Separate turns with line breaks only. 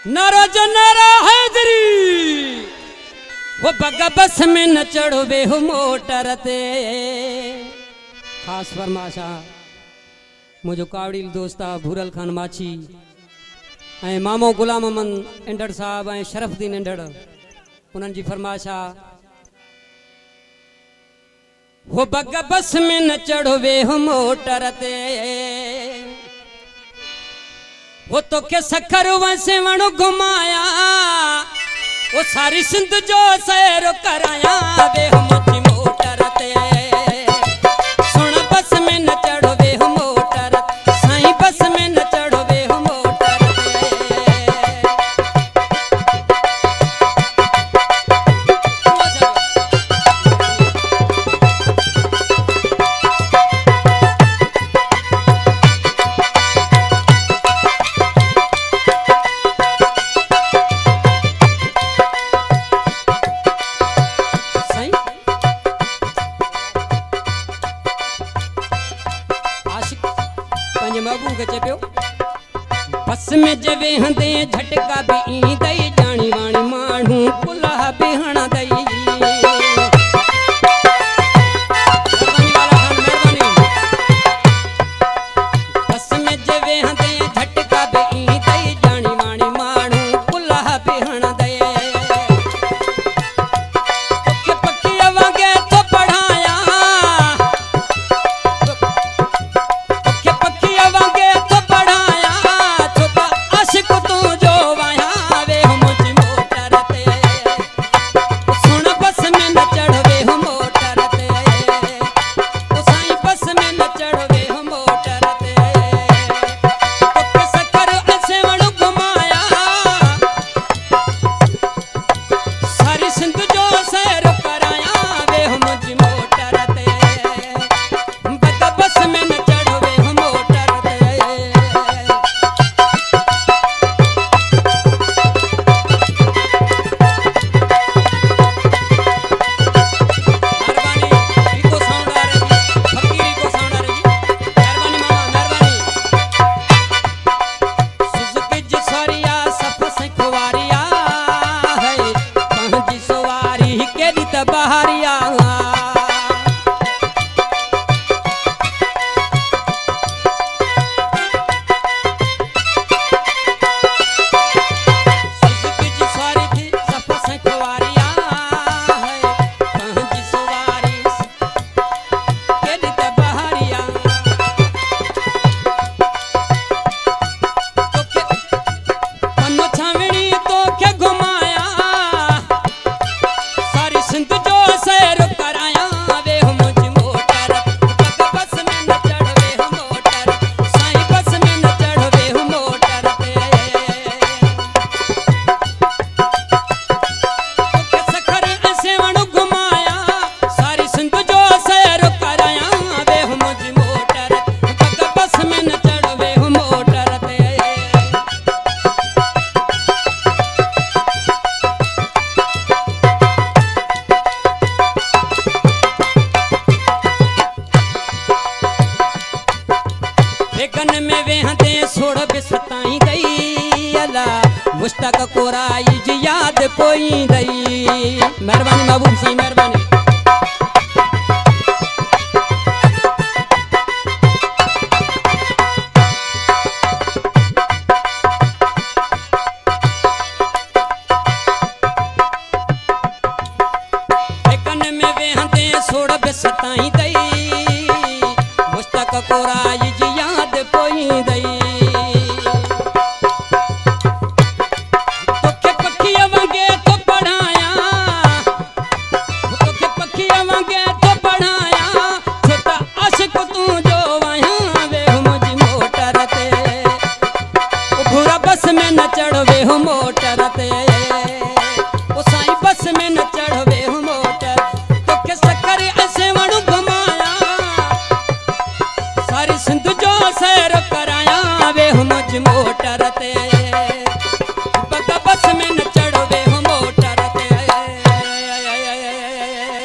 नारा जनारा हैदरी वो बगा बस में न चढ़ो बे हो मोटर ते। खास फरमाशा मुझो कावड़ील दोस्ता भूरल खान माछी ऐं मामो गुलाम अहमद इंडड़ साहब ऐं शरफदीन इंडड़ उन्हनि जी फरमाशा हो बगा बस में न चढ़ो बे हो मोटर ते। वो तो के सखर वसे वणो घुमाया वो सारी सिंध जो सैर कराया बे हो मुझी मोटर ते। सुन बस में न चढ़ो बे हो मोटर साईं बस में न चढ़ो बे हो मोटर बस में जवे हंदे झटका भी दई जानी वाणी मानू पुला बिहण दई। बस में जवे हंदे झटका भी दई जानी वाणी मानू पुला बिहण दई। के पक्की वांगे तो पढ़ाया के पक्की वांगे तो पढ़ाया को तू जो वाया वे हो मुझी मोटर ते। सुन बस में न चढ़ वे हो मोटर ते ओ साईं बस में न चढ़ वे हो मोटर ते। तो सकर ऐसे वणु घुमाया सारी सिंध जो सैर कराया वे हो मुझी मोटर ते। बता बस में न चढ़ वे हो मोटर ते। बहारिया गन में वेहते सोड़ बिसताई दई अला मुश्तक कोराई जी याद पोई दई। मेहरबानी महबूब साईं मेहरबानी।